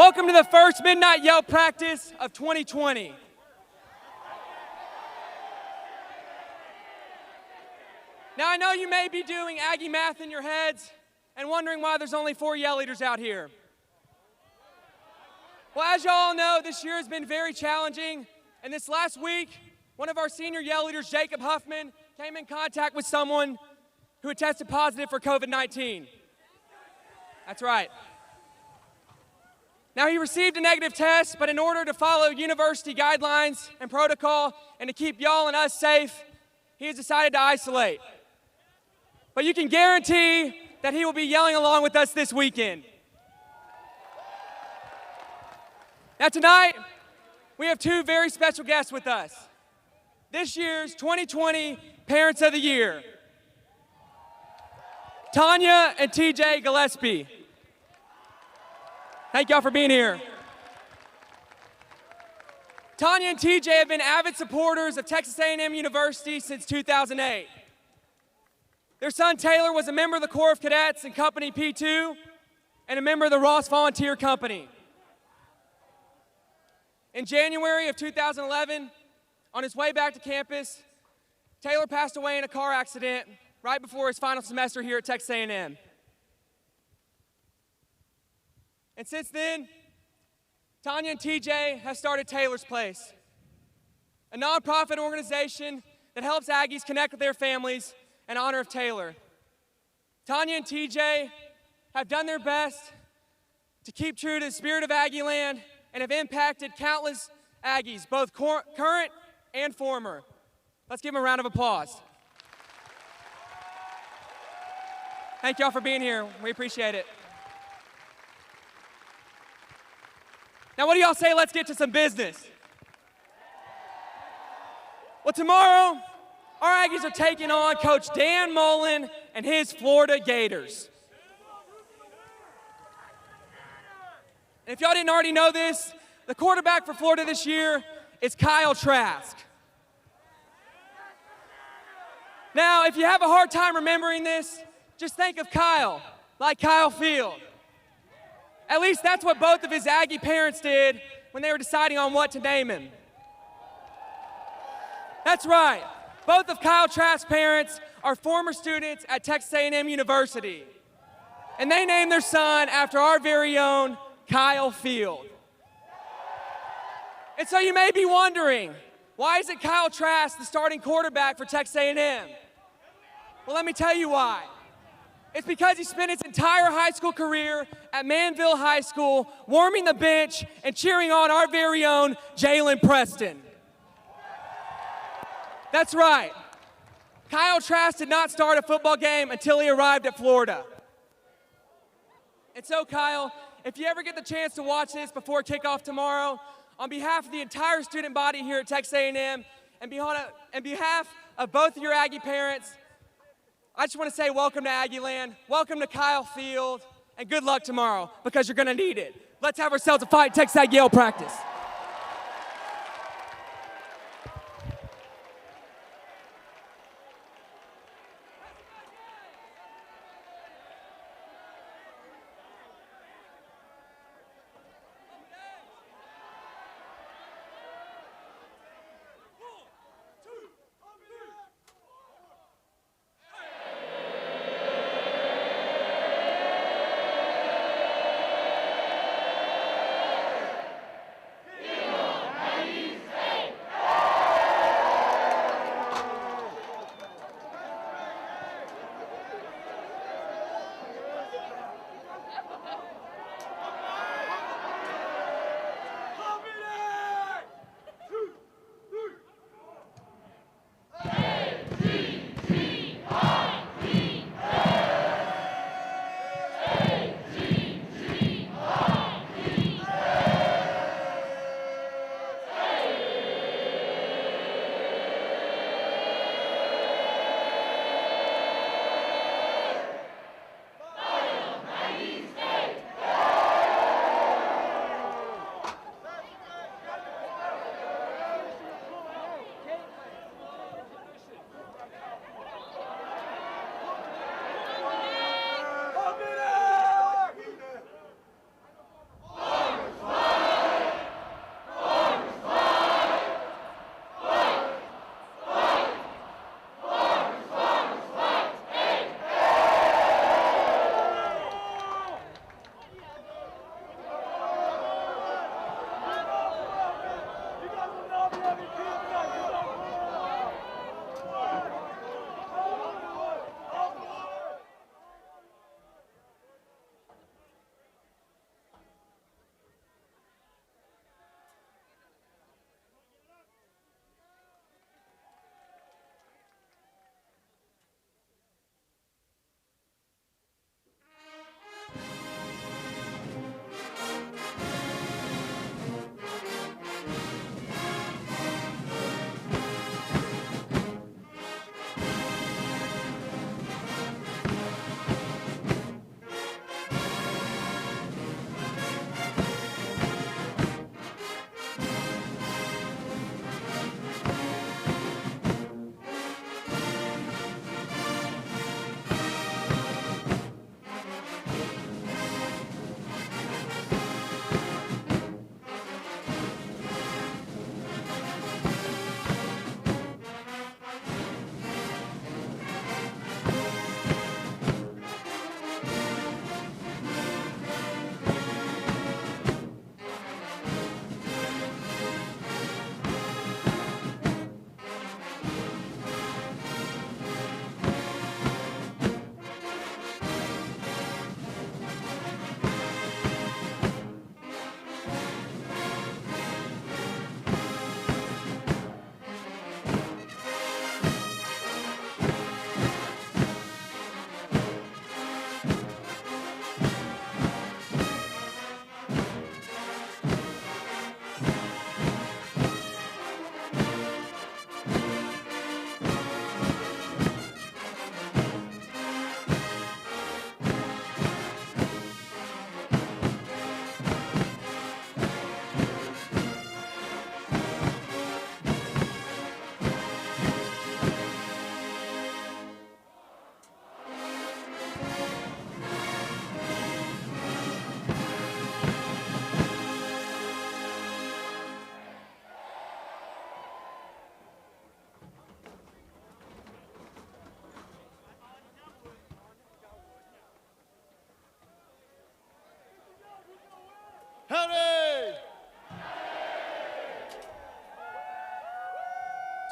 welcome to the first Midnight Yell practice of 2020. Now, I know you may be doing Aggie math in your heads and wondering why there's only 4 Yell leaders out here. Well, as you all know, this year has been very challenging, and this last week, one of our senior Yell leaders, Jacob Huffman, came in contact with someone who had tested positive for COVID-19. That's right. Now, he received a negative test, but in order to follow university guidelines and protocol and to keep y'all and us safe, he has decided to isolate. But you can guarantee that he will be yelling along with us this weekend. Now, tonight, we have 2 very special guests with us. This year's 2020 Parents of the Year, Tanya and TJ Gillespie. Thank y'all for being here. Tanya and TJ have been avid supporters of Texas A&M University since 2008. Their son Taylor was a member of the Corps of Cadets in Company P2 and a member of the Ross Volunteer Company. In January of 2011, on his way back to campus, Taylor passed away in a car accident right before his final semester here at Texas A&M. And since then, Tanya and TJ have started Taylor's Place, a nonprofit organization that helps Aggies connect with their families in honor of Taylor. Tanya and TJ have done their best to keep true to the spirit of Aggieland and have impacted countless Aggies, both current and former. Let's give them a round of applause. Thank y'all for being here. We appreciate it. Now, what do y'all say? Let's get to some business. Well, tomorrow, our Aggies are taking on Coach Dan Mullen and his Florida Gators. And if y'all didn't already know this, the quarterback for Florida this year is Kyle Trask. Now, if you have a hard time remembering this, just think of Kyle, like Kyle Field. At least that's what both of his Aggie parents did when they were deciding on what to name him. That's right. Both of Kyle Trask's parents are former students at Texas A&M University. And they named their son after our very own Kyle Field. And so you may be wondering, why isn't Kyle Trask the starting quarterback for Texas A&M? Well, let me tell you why. It's because he spent his entire high school career at Manville High School warming the bench and cheering on our very own Jalen Preston. That's right. Kyle Trask did not start a football game until he arrived at Florida. And so, Kyle, if you ever get the chance to watch this before kickoff tomorrow, on behalf of the entire student body here at Texas A&M, and on behalf of both of your Aggie parents, I just want to say welcome to Aggieland, welcome to Kyle Field, and good luck tomorrow, because you're going to need it. Let's have ourselves a fight Texas Ag Yell practice.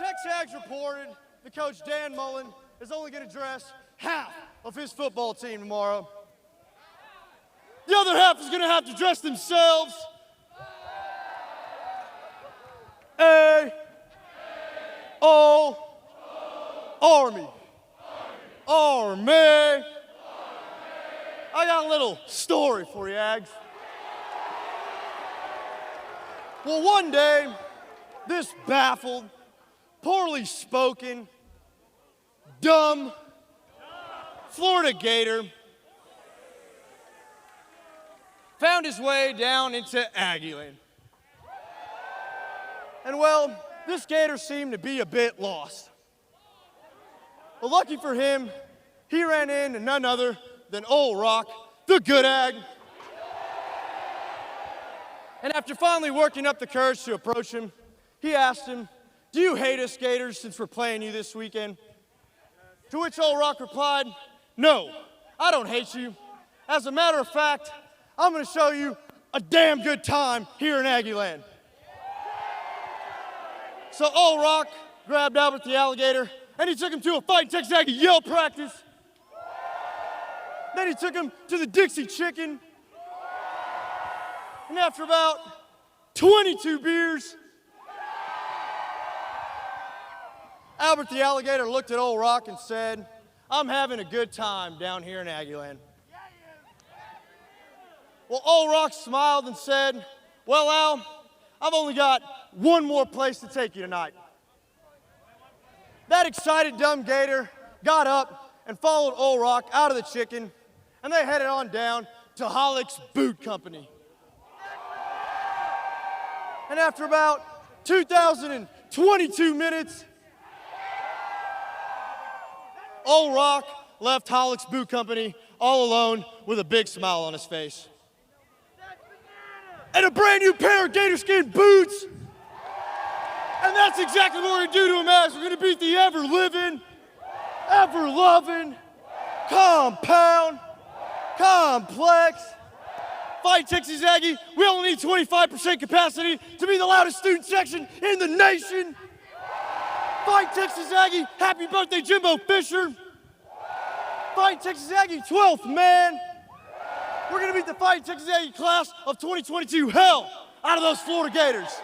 TexAgs reported that Coach Dan Mullen is only going to dress half of his football team tomorrow. The other half is going to have to dress themselves. Army. Army. I got a little story for you, Ags. Well, one day, this baffled, poorly spoken, dumb Florida Gator found his way down into Aggieland. And well, this Gator seemed to be a bit lost. Well, lucky for him, he ran into none other than Old Rock, the good Ag. And after finally working up the courage to approach him, he asked him, "Do you hate us, Gators, since we're playing you this weekend?" To which Old Rock replied, "No, I don't hate you. As a matter of fact, I'm going to show you a damn good time here in Aggieland." So Old Rock grabbed Albert the alligator, and he took him to a Fighting Texas Aggie yell practice. Then he took him to the Dixie Chicken. And after about 22 beers, Albert the alligator looked at Old Rock and said, "I'm having a good time down here in Aggieland." Well, Old Rock smiled and said, "Well, Al, I've only got one more place to take you tonight." That excited dumb Gator got up and followed Old Rock out of the chicken, and they headed on down to Hollick's Boot Company. And after about 2,022 minutes, Old Rock left Hollick's Boot Company all alone with a big smile on his face. And a brand new pair of gator skin boots. And that's exactly what we're going to do to him, as we're going to beat the ever-living, ever-loving, compound, complex Fight Texas Aggie. We only need 25% capacity to be the loudest student section in the nation. Fight Texas Aggie, happy birthday, Jimbo Fisher. Fight Texas Aggie, 12th man. We're going to beat the Fight Texas Aggie class of 2022 hell out of those Florida Gators.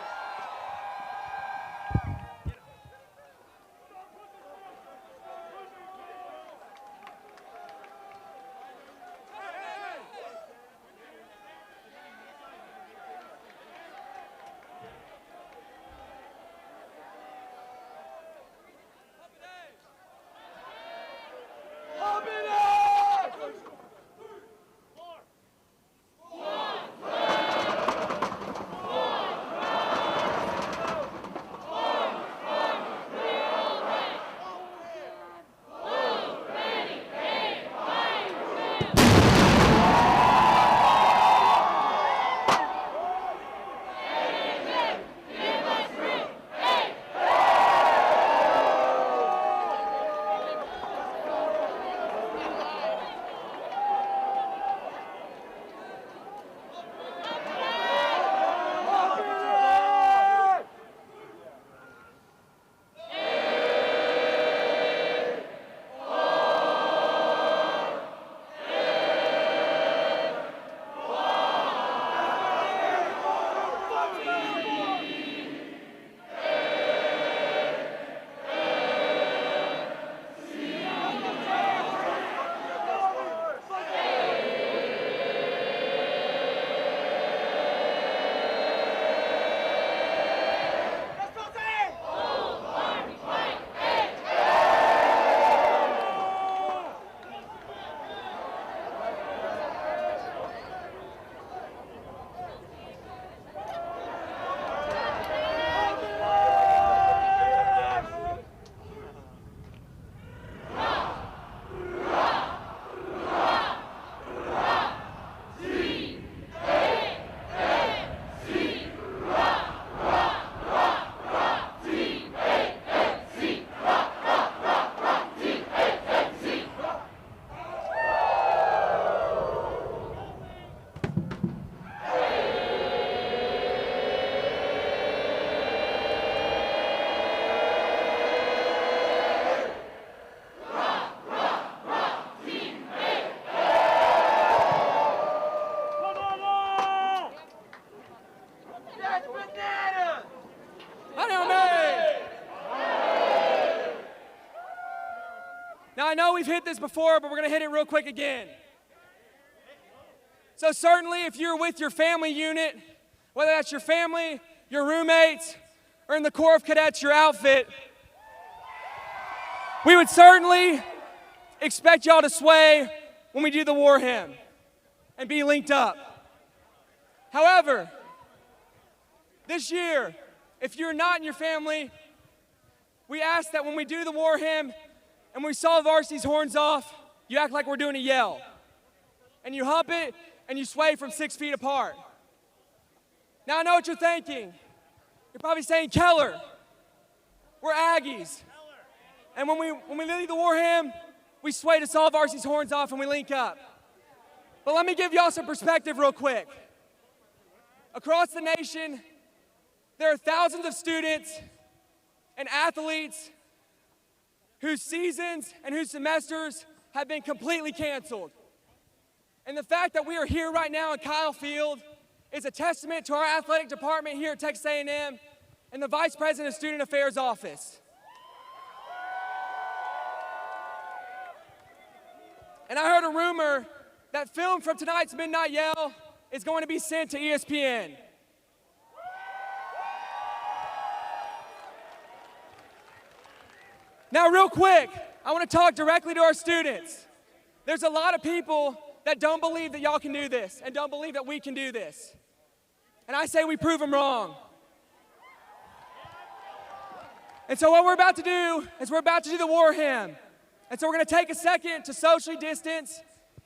Now, I know we've hit this before, but we're going to hit it real quick again. So certainly, if you're with your family unit, whether that's your family, your roommates, or in the Corps of Cadets, your outfit, we would certainly expect y'all to sway when we do the war hymn and be linked up. However, this year, if you're not in your family, we ask that when we do the war hymn and we saw Varsity's horns off, you act like we're doing a yell. And you hump it and you sway from 6 feet apart. Now I know what you're thinking. You're probably saying, Keller, we're Aggies. And when we lead the war hymn, we sway to saw Varsity's horns off and we link up. But let me give y'all some perspective real quick. Across the nation, there are thousands of students and athletes whose seasons and whose semesters have been completely canceled. And the fact that we are here right now in Kyle Field is a testament to our athletic department here at Texas A&M and the Vice President of Student Affairs Office. And I heard a rumor that film from tonight's Midnight Yell is going to be sent to ESPN. Now, real quick, I want to talk directly to our students. There's a lot of people that don't believe that y'all can do this and don't believe that we can do this. And I say we prove them wrong. And so what we're about to do is we're about to do the war hymn. And so we're going to take a second to socially distance.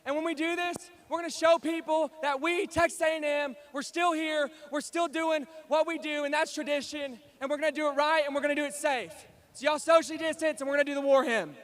And when we do this, we're going to show people that we, Texas A&M, we're still here, we're still doing what we do, and that's tradition. And we're going to do it right, and we're going to do it safe. So y'all socially distance, and we're going to do the war hymn.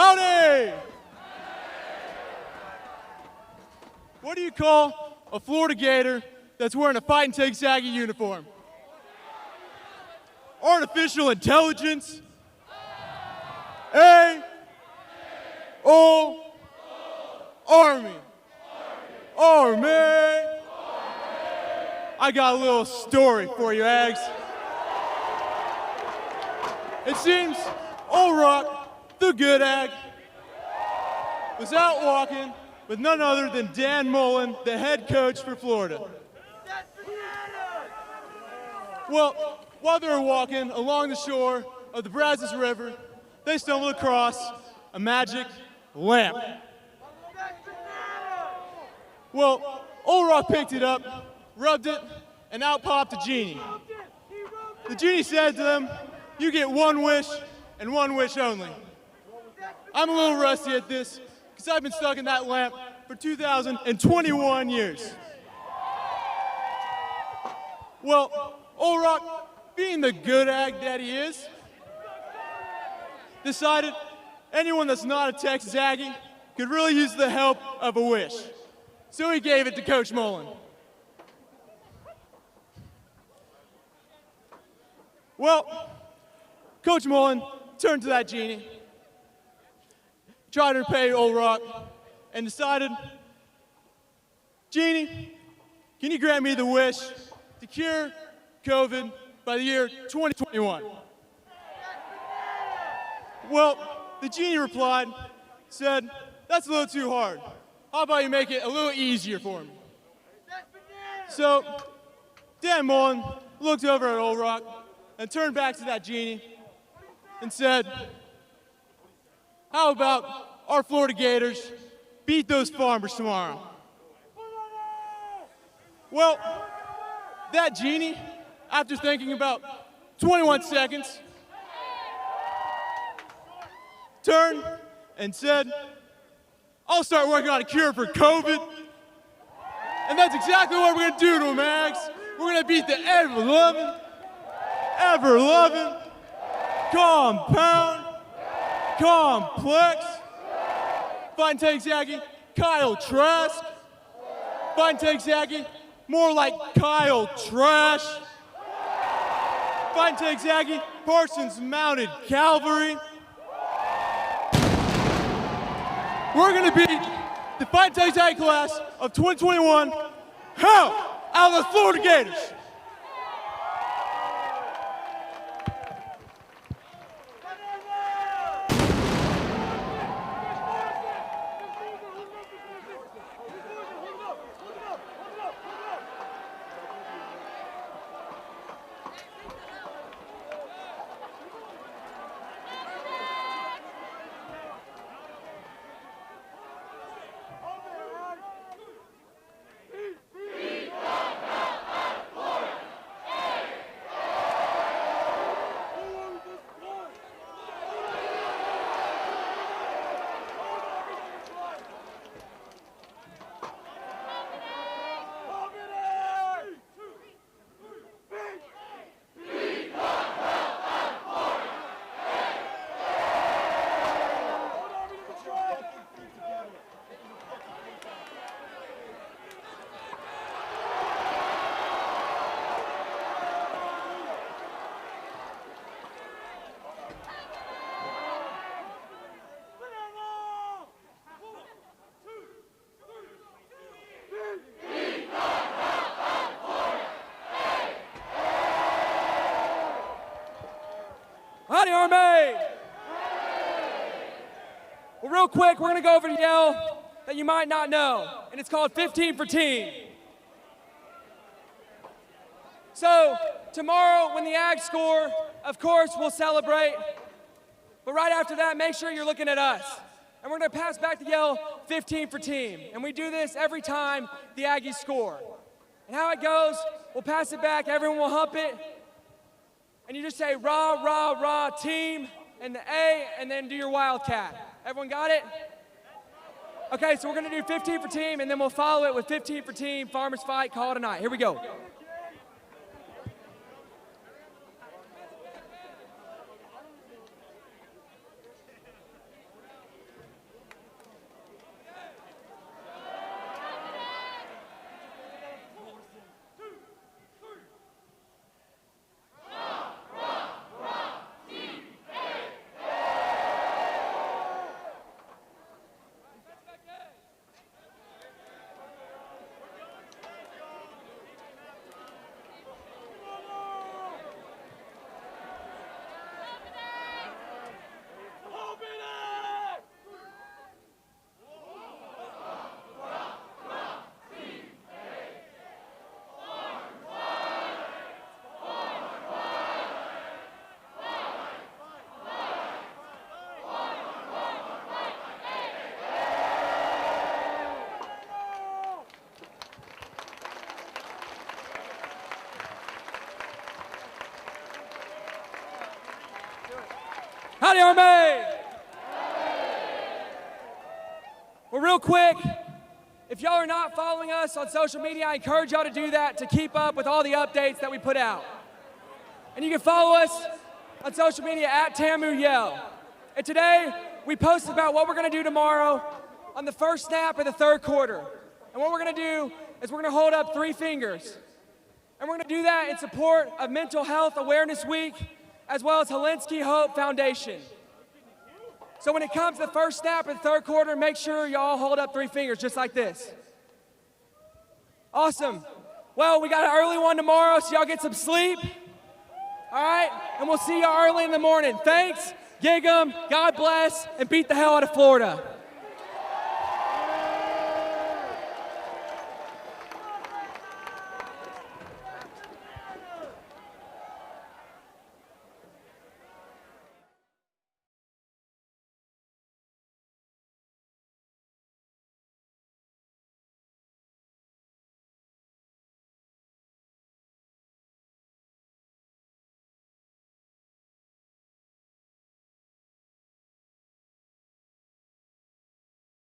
Howdy! What do you call a Florida Gator that's wearing a Fighting Texas Aggie uniform? Artificial intelligence? Army. Army. I got a little story for you, Ags. It seems Old Rock, the good Ag, was out walking with none other than Dan Mullen, the head coach for Florida. Well, while they were walking along the shore of the Brazos River, they stumbled across a magic lamp. Well, Old Rock picked it up, rubbed it, and out popped a genie. The genie said to them, "You get one wish and one wish only." I'm a little rusty at this because I've been stuck in that lamp for 2,021 years. Well, Old Rock, being the good Ag that he is, decided anyone that's not a Texas Aggie could really use the help of a wish. So he gave it to Coach Mullen. Well, Coach Mullen turned to that genie, tried to repay Old Rock, and decided, "Genie, can you grant me the wish to cure COVID by the year 2021? Well, the genie replied, said, "That's a little too hard. How about you make it a little easier for me?" So Dan Mullen looked over at Old Rock and turned back to that genie and said, "How about our Florida Gators beat those farmers tomorrow?" Well, that genie, after thinking about 21 seconds, turned and said, "I'll start working on a cure for COVID." And that's exactly what we're gonna do to them, Mags. We're gonna beat the ever-loving, compound, complex, Fighting Texas Aggie, Kyle Trask, Fighting Texas Aggie, more like Kyle Trash, Fighting Texas Aggie, Parsons Mounted Cavalry. We're gonna beat the Fighting Texas Aggie class of 2021, hell, out of the Florida Gators. Howdy, Army! Well, real quick, we're gonna go over the yell that you might not know, and it's called 15 for Team. So, tomorrow when the Ags score, of course, we'll celebrate. But right after that, make sure you're looking at us. And we're gonna pass back the yell 15 for Team. And we do this every time the Aggies score. And how it goes, we'll pass it back, everyone will hump it, and you just say rah, rah, rah, team, and the A, and then do your Wildcat. Everyone got it? Okay, so we're gonna do 15 for Team, and then we'll follow it with 15 for Team, Farmers Fight, call it a night. Here we go. Howdy, Army! Well, real quick, if y'all are not following us on social media, I encourage y'all to do that to keep up with all the updates that we put out. And you can follow us on social media at Tamu Yell. And today, we posted about what we're going to do tomorrow on the first snap of the third quarter. And what we're going to do is we're going to hold up 3 fingers. And we're going to do that in support of Mental Health Awareness Week, as well as Helensky Hope Foundation. So when it comes to the first snap of the third quarter, make sure y'all hold up 3 fingers just like this. Awesome. Well, we got an early one tomorrow, so y'all get some sleep. All right? And we'll see y'all early in the morning. Thanks, gig 'em, God bless, and beat the hell out of Florida.